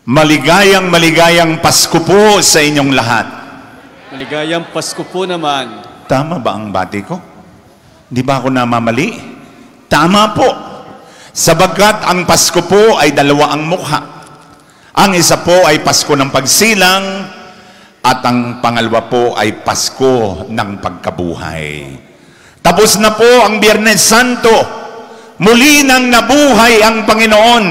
Maligayang Pasko po sa inyong lahat. Maligayang Pasko po naman. Tama ba ang bati ko? Di ba ako namamali? Tama po. Sabagkat ang Pasko po ay dalawa ang mukha. Ang isa po ay Pasko ng pagsilang at ang pangalawa po ay Pasko ng pagkabuhay. Tapos na po ang Biyernes Santo. Muli nang nabuhay ang Panginoon.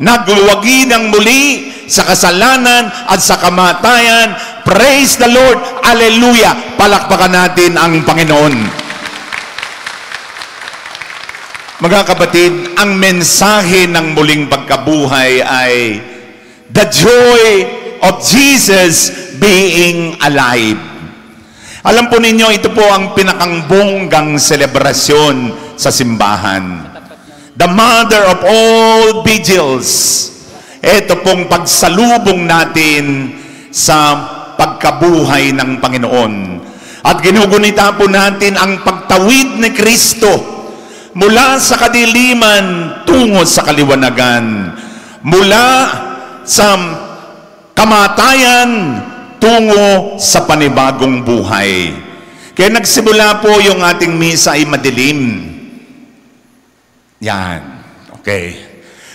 Nagluwagi ng muli sa kasalanan at sa kamatayan. Praise the Lord! Hallelujah! Palakpakan natin ang Panginoon. Mga kapatid, ang mensahe ng muling pagkabuhay ay the joy of Jesus being alive. Alam po ninyo, ito po ang pinakambonggang selebrasyon sa simbahan. The mother of all vigils. Ito pong pagsalubong natin sa pagkabuhay ng Panginoon. At ginugunita po natin ang pagtawid ni Kristo mula sa kadiliman tungo sa kaliwanagan. Mula sa kamatayan tungo sa panibagong buhay. Kaya nagsimula po yung ating misa ay madilim. Yan. Okay.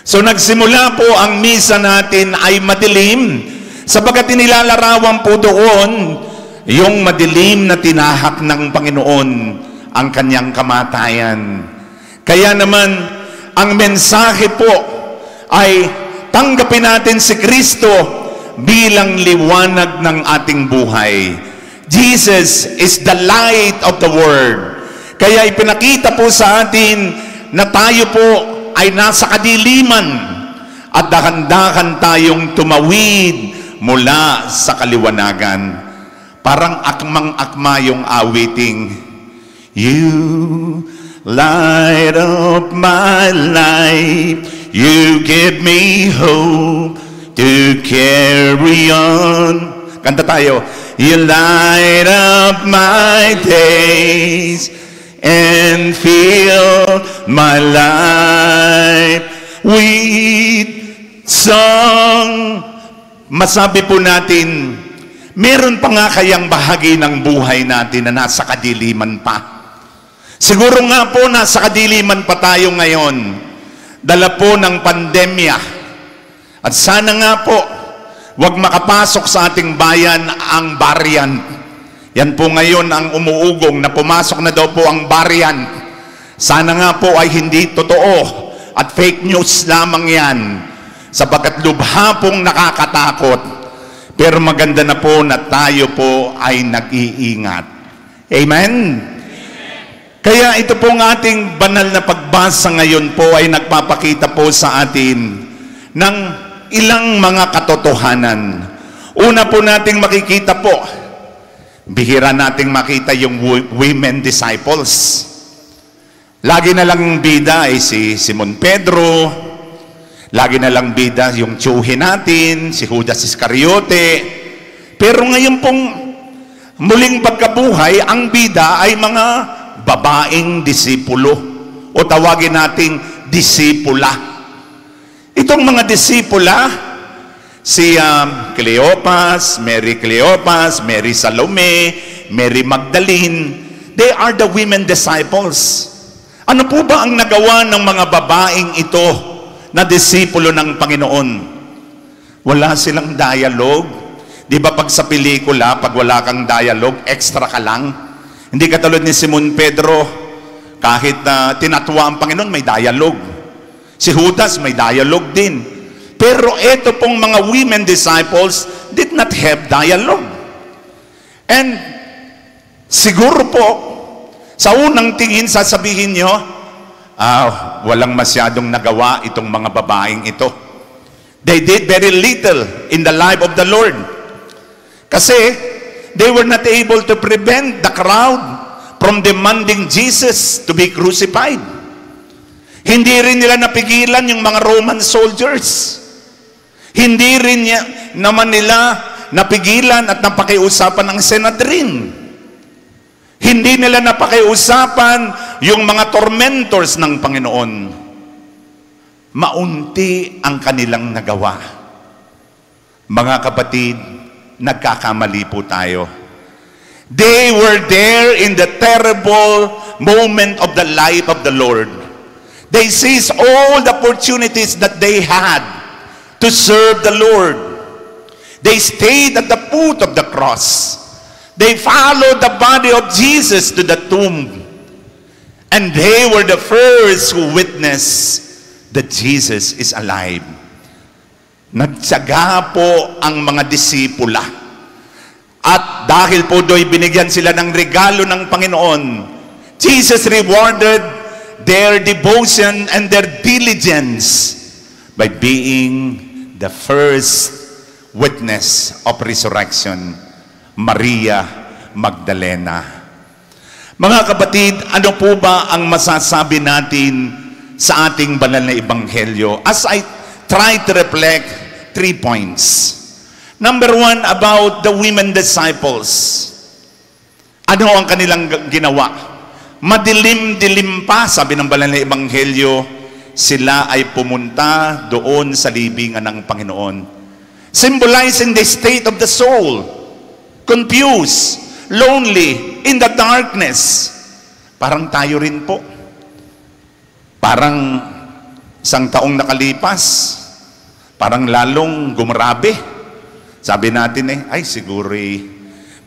So nagsimula po ang misa natin ay madilim sapagkat inilalarawan po doon yung madilim na tinahak ng Panginoon ang kanyang kamatayan. Kaya naman ang mensahe po ay tanggapin natin si Kristo bilang liwanag ng ating buhay. Jesus is the light of the world. Kaya ipinakita po sa atin na tayo po ay nasa kadiliman at dahan-dahan tayong tumawid mula sa kaliwanagan. Parang akmang-akma yung awiting, You light up my life, You give me hope to carry on. Kanta tayo. You light up my days and fill my life with song. Masabi po natin, meron pa nga kayang bahagi ng buhay natin na nasa kadiliman pa. Siguro nga po nasa kadiliman pa tayo ngayon, dala po ng pandemya. At sana nga po, wag makapasok sa ating bayan ang variant. Yan po ngayon ang umuugong na pumasok na daw po ang variant. Sana nga po ay hindi totoo at fake news lamang yan sapagkat lubha pong nakakatakot. Pero maganda na po na tayo po ay nag-iingat. Amen? Kaya ito pong ating banal na pagbasa ngayon po ay nagpapakita po sa atin ng ilang mga katotohanan. Una po nating makikita po, bihira nating makita yung women disciples. Lagi na lang bida ay si Simon Pedro, lagi na lang bida yung tiyuhin natin, si Judas Iscariote. Pero ngayon pong muling pagkabuhay, ang bida ay mga babaeng disipulo o tawagin nating disipula. Itong mga disipula, si Cleopas, Mary Salome, Mary Magdalene, they are the women disciples. Ano po ba ang nagawa ng mga babaeng ito na disipulo ng Panginoon? Wala silang dialogue. Di ba pag sa pelikula, pag wala kang dialogue, extra ka lang? Hindi katulad ni Simon Pedro, kahit tinatwa ang Panginoon, may dialogue. Si Judas, may dialogue din. Pero ito pong mga women disciples did not have dialogue. And siguro po, sa unang tingin sasabihin nyo, walang masyadong nagawa itong mga babaeng ito. They did very little in the life of the Lord. Kasi they were not able to prevent the crowd from demanding Jesus to be crucified. Hindi rin nila napigilan yung mga Roman soldiers. Hindi rin naman nila napigilan at napakiusapan ang Sanhedrin. Hindi nila napakiusapan yung mga tormentors ng Panginoon. Maunti ang kanilang nagawa. Mga kapatid, nagkakamali po tayo. They were there in the terrible moment of the life of the Lord. They seized all the opportunities that they had to serve the Lord. They stayed at the foot of the cross. They followed the body of Jesus to the tomb. And they were the first who witnessed that Jesus is alive. Nagtyaga po ang mga disipula. At dahil po do'y binigyan sila ng regalo ng Panginoon, Jesus rewarded their devotion and their diligence by being the first witness of resurrection, Maria Magdalena. Mga kapatid, ano po ba ang masasabi natin sa ating banal na ebanghelyo? As I try to reflect 3 points. Number 1, about the women disciples. Ano ang kanilang ginawa? Madilim-dilim pa, sabi ng banal na ebanghelyo, sila ay pumunta doon sa libingan ng Panginoon. Symbolizing the state of the soul. Confused, lonely, in the darkness. Parang tayo rin po. Parang isang taong nakalipas, parang lalong gumrabe. Sabi natin ay siguro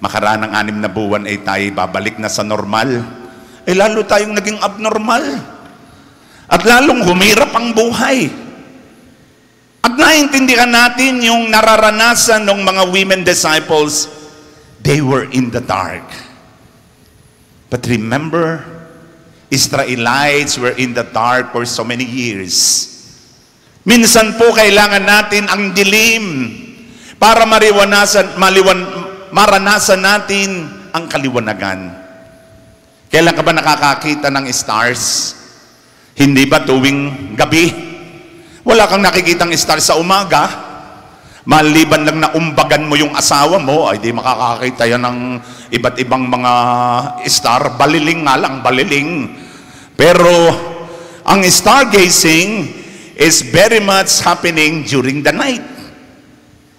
makaraan ng 6 na buwan ay tayo babalik na sa normal. Lalo tayong naging abnormal. At lalong humirap ang buhay. At naiintindihan natin yung nararanasan ng mga women disciples. They were in the dark. But remember, Israelites were in the dark for so many years. Minsan po kailangan natin ang dilim para maranasan natin ang kaliwanagan. Kailan ka ba nakakakita ng stars? Hindi ba tuwing gabi? Wala kang nakikitang stars sa umaga. Maliban lang na umbagan mo yung asawa mo, ay di makakakita yan ng iba't ibang mga star. Baliling nga lang, baliling. Pero ang stargazing is very much happening during the night.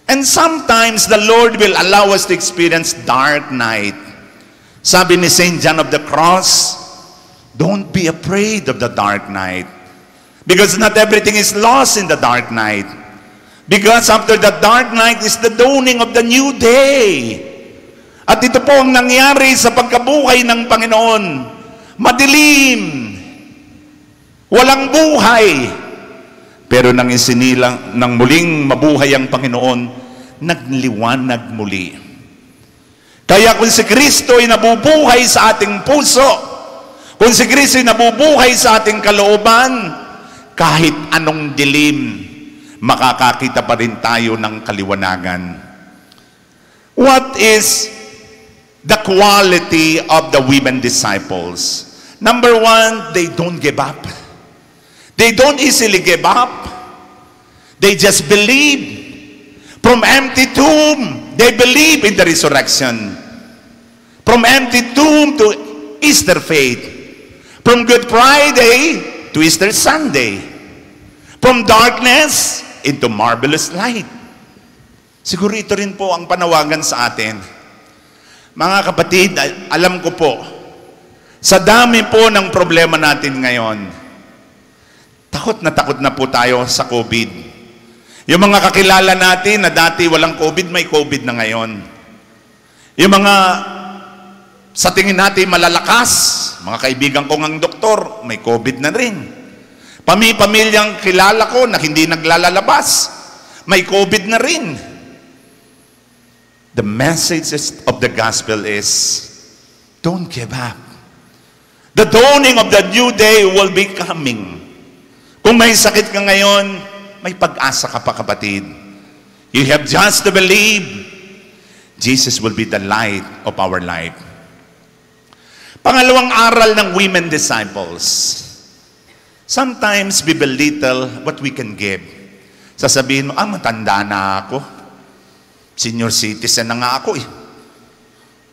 And sometimes the Lord will allow us to experience dark night. Sabi ni St. John of the Cross, don't be afraid of the dark night. Because not everything is lost in the dark night. Because after the dark night is the dawning of the new day. At ito po ang nangyari sa pagkabuhay ng Panginoon. Madilim. Walang buhay. Pero nang isinilang, nang muling mabuhay ang Panginoon, nagliwanag muli. Kaya kung si Kristo ay nabubuhay sa ating puso, kung si Kristo ay nabubuhay sa ating kalooban, kahit anong dilim, makakakita pa rin tayo ng kaliwanagan. What is the quality of the women disciples? Number 1, they don't give up. They don't easily give up. They just believe. From empty tomb, they believe in the resurrection. From empty tomb to Easter faith. From Good Friday to Easter Sunday. From darkness into marvelous light. Siguro ito rin po ang panawagan sa atin. Mga kapatid, alam ko po, sa dami po ng problema natin ngayon, takot na po tayo sa COVID. Yung mga kakilala natin na dati walang COVID, may COVID na ngayon. Yung mga sa tingin natin malalakas, mga kaibigan ko ngang doktor, may COVID na rin. Pamilyang kilala ko na hindi naglalabas, may COVID na rin. The message of the gospel is, don't give up. The dawning of the new day will be coming. Kung may sakit ka ngayon, may pag-asa ka pa, kapatid. You have just to believe Jesus will be the light of our life. Pangalawang aral ng women disciples. Sometimes we belittle what we can give. Sasabihin mo, matanda na ako. Senior citizen na nga ako .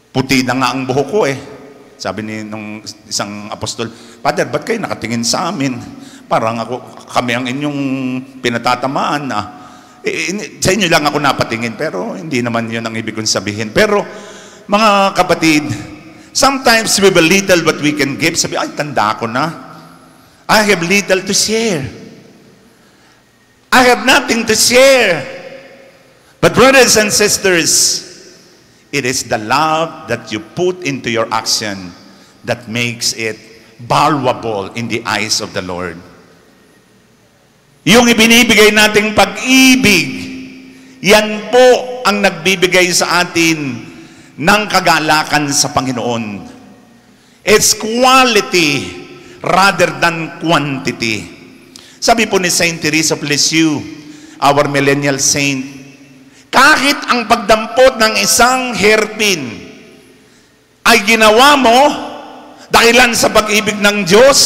Puti na nga ang buhok ko . Sabi nung isang apostol, Father, ba't kayo nakatingin sa amin? Parang kami ang inyong pinatatamaan . Sa inyo lang ako napatingin, pero hindi naman yun ang ibig kong sabihin. Pero, mga kapatid, sometimes we belittle what we can give. Sabi, ay, tanda ko na. I have little to share. I have nothing to share. But brothers and sisters, it is the love that you put into your action that makes it valuable in the eyes of the Lord. Yung ibinibigay nating pag-ibig, yan po ang nagbibigay sa atin ng kagalakan sa Panginoon. It's quality rather than quantity. Sabi po ni Saint Teresa of Lisieux, our millennial saint, kahit ang pagdampot ng isang hairpin ay ginawa mo dahilan sa pag-ibig ng Diyos,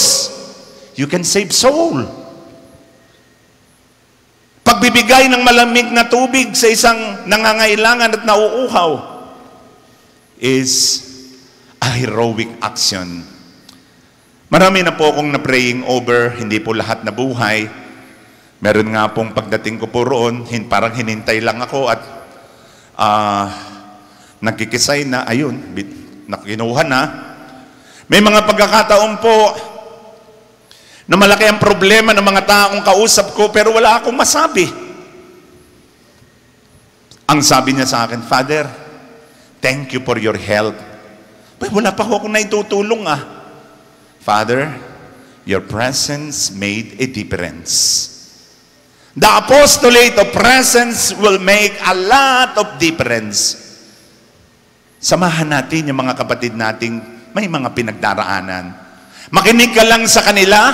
you can save soul. Pagbibigay ng malamig na tubig sa isang nangangailangan at nauuhaw is a heroic action. Marami na po akong na-praying over, hindi po lahat na buhay. Meron nga pong pagdating ko po roon, parang hinintay lang ako at nagkikisay na, ayun, nakinuha na. May mga pagkakataon po na malaki ang problema ng mga taong kausap ko, pero wala akong masabi. Ang sabi niya sa akin, Father, thank you for your help. Wala pa ako naitutulong Father, your presence made a difference. The apostolate of presence will make a lot of difference. Samahan natin yung mga kapatid nating may mga pinagdaraanan. Makinig ka lang sa kanila,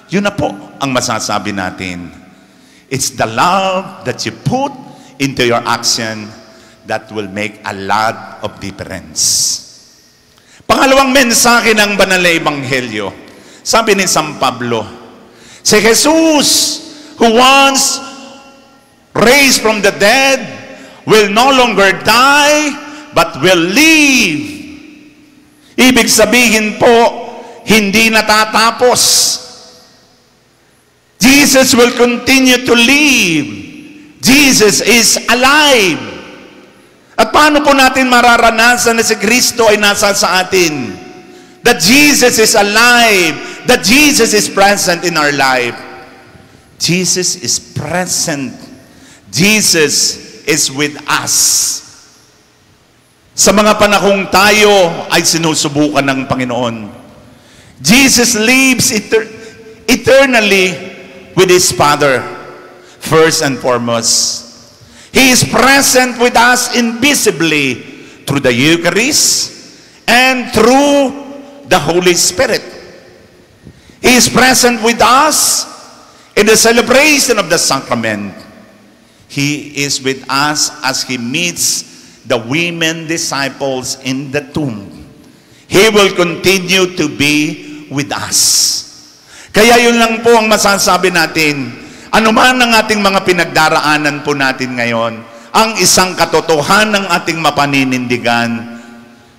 yun na po ang masasabi natin. It's the love that you put into your action that will make a lot of difference. Pangalawang mensahe ng banal na ebanghelyo, sabi ni San Pablo, si Jesus who once raised from the dead will no longer die but will live. Ibig sabihin po, hindi natatapos. Jesus will continue to live. Jesus is alive. At paano po natin mararanasan na si Kristo ay nasa sa atin? That Jesus is alive. That Jesus is present in our life. Jesus is present. Jesus is with us. Sa mga panahong tayo ay sinusubukan ng Panginoon, Jesus lives eternally with His Father, first and foremost. He is present with us invisibly through the Eucharist and through the Holy Spirit. He is present with us in the celebration of the sacrament. He is with us as He meets the women disciples in the tomb. He will continue to be with us. Kaya yun lang po ang masasabi natin. Ano man ang ating mga pinagdaraanan po natin ngayon, ang isang katotohanan ng ating mapaninindigan,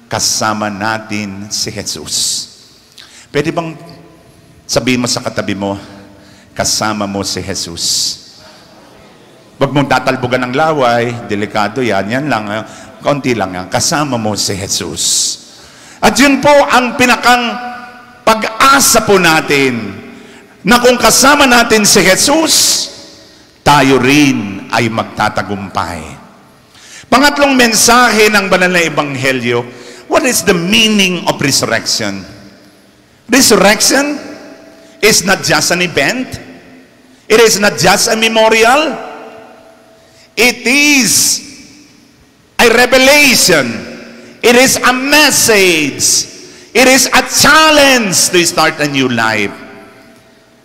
kasama natin si Jesus. Pwede bang sabihin mo sa katabi mo, kasama mo si Jesus? Huwag mong tatalbogan ng laway, delikado yan, yan lang, kaunti lang yan, kasama mo si Jesus. At yun po ang pinakang pag-asa po natin, na kung kasama natin si Jesus, tayo rin ay magtatagumpay. Pangatlong mensahe ng banal na ebanghelyo, what is the meaning of resurrection? Resurrection is not just an event. It is not just a memorial. It is a revelation. It is a message. It is a challenge to start a new life.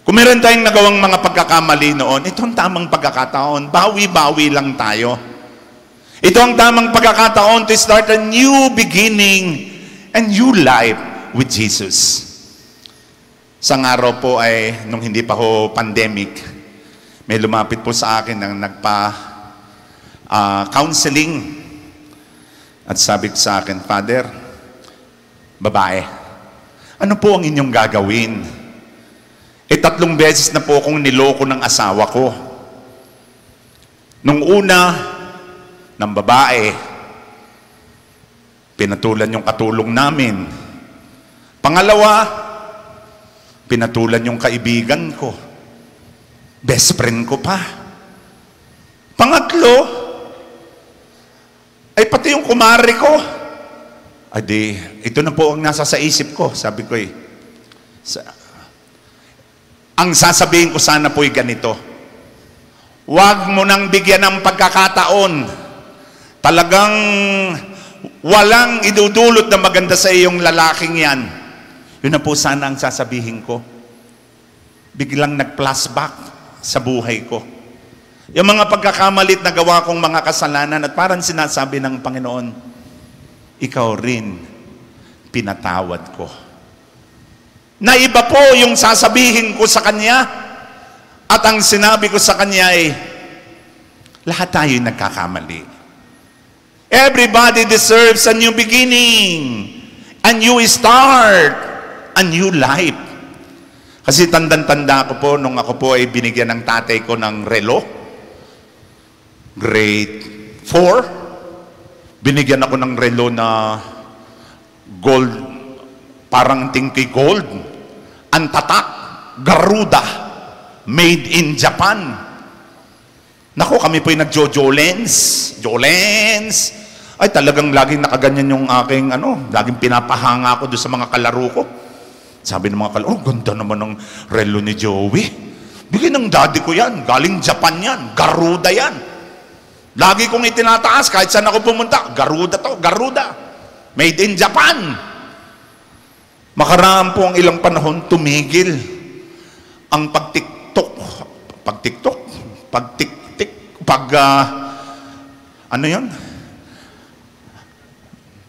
Kung meron tayong nagawang mga pagkakamali noon, ito ang tamang pagkakataon. Bawi-bawi lang tayo. Ito ang tamang pagkakataon to start a new beginning and new life with Jesus. Isang araw po ay, nung hindi pa ho pandemic, may lumapit po sa akin ng nagpa-counseling. At sabi sa akin, Father, babae, ano po ang inyong gagawin? 3 beses na po akong niloko ng asawa ko. Nung una, ng babae, pinatulan yung katulong namin. Pangalawa, pinatulan yung kaibigan ko. Best friend ko pa. Pangatlo, ay pati yung kumare ko. Adi, ito na po ang nasa sa isip ko. Sabi ko ang sasabihin ko sana po'y ganito. Huwag mo nang bigyan ng pagkakataon. Talagang walang idudulot na maganda sa iyong lalaking yan. Yun na po sana ang sasabihin ko. Biglang nag-flashback sa buhay ko. Yung mga pagkakamalit na gawa kong mga kasalanan at parang sinasabi ng Panginoon, ikaw rin, pinatawad ko. Na iba po yung sasabihin ko sa Kanya at ang sinabi ko sa Kanya ay, lahat tayo nagkakamali. Everybody deserves a new beginning, a new start, a new life. Kasi tandang-tanda ko po, nung ako po ay binigyan ng tatay ko ng relo, grade 4, binigyan ako ng relo na gold, parang tingki gold, ang tatak, Garuda, made in Japan. Naku, kami po yung nag-jolens. Ay, talagang laging nakaganyan yung aking, laging pinapahanga ko doon sa mga kalaro ko. Sabi ng mga kalaro, ganda naman ng relo ni Joey. Bigyan ng daddy ko yan. Galing Japan yan. Garuda yan. Lagi kong itinataas, kahit saan ako pumunta, Garuda to, Garuda. Made in Japan. Makaraan po ang ilang panahon, tumigil ang pagtiktok,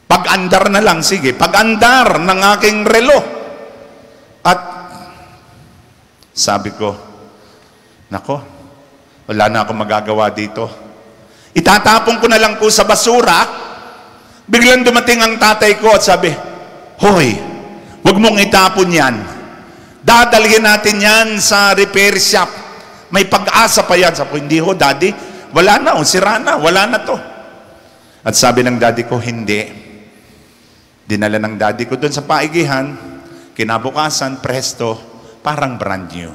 pag-andar na lang, sige, pag-andar ng aking relo. At sabi ko, nako, wala na akong magagawa dito. Itatapon ko na lang po sa basura. Biglang dumating ang tatay ko at sabi, hoy, huwag mong itapon yan. Dadalhin natin yan sa repair shop. May pag-asa pa yan. Sabi ko, hindi ho, daddy. Wala na, sira na, wala na to. At sabi ng daddy ko, hindi. Dinala ng daddy ko doon sa paigihan, kinabukasan, presto, parang brand new.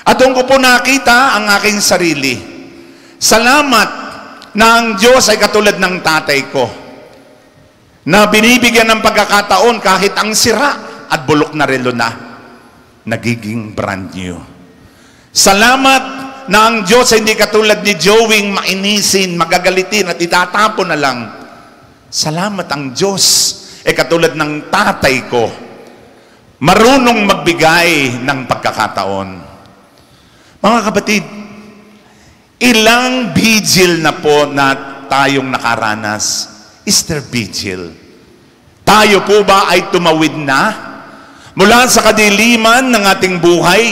At doon ko po nakita ang aking sarili. Salamat na ang Diyos ay katulad ng tatay ko, na binibigyan ng pagkakataon kahit ang sira at bulok na relo na, nagiging brand new. Salamat na ang Diyos ay hindi katulad ni Joey, mainisin, magagalitin at itatapon na lang. Salamat ang Diyos ay katulad ng tatay ko, marunong magbigay ng pagkakataon. Mga kapatid, ilang vigil na po na tayong nakaranas? Easter Vigil. Tayo po ba ay tumawid na mula sa kadiliman ng ating buhay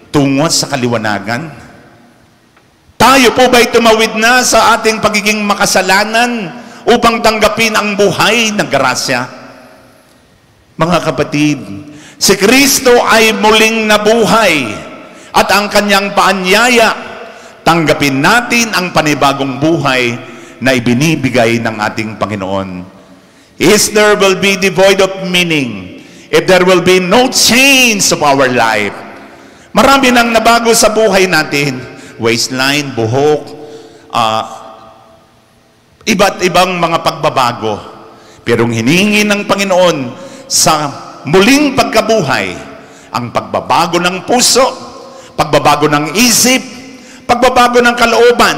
tungo sa kaliwanagan? Tayo po ba ay tumawid na sa ating pagiging makasalanan upang tanggapin ang buhay ng grasya? Mga kapatid, si Kristo ay muling nabuhay at ang kanyang paanyaya, tanggapin natin ang panibagong buhay na ibinibigay ng ating Panginoon. Easter will be devoid of meaning if there will be no change of our life. Marami nang nabago sa buhay natin. Waistline, buhok, iba't ibang mga pagbabago. Pero ang hinihingi ng Panginoon sa muling pagkabuhay, ang pagbabago ng puso, pagbabago ng isip, pagbabago ng kalooban,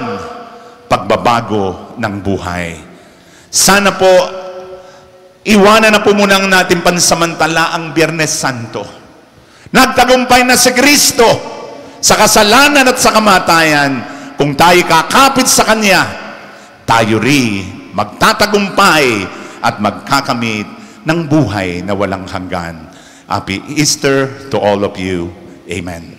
pagbabago ng buhay. Sana po, iwanan na po munang natin pansamantala ang Biyernes Santo. Nagtagumpay na si Kristo sa kasalanan at sa kamatayan. Kung tayo kakapit sa Kanya, tayo rin magtatagumpay at magkakamit ng buhay na walang hanggan. Happy Easter to all of you. Amen.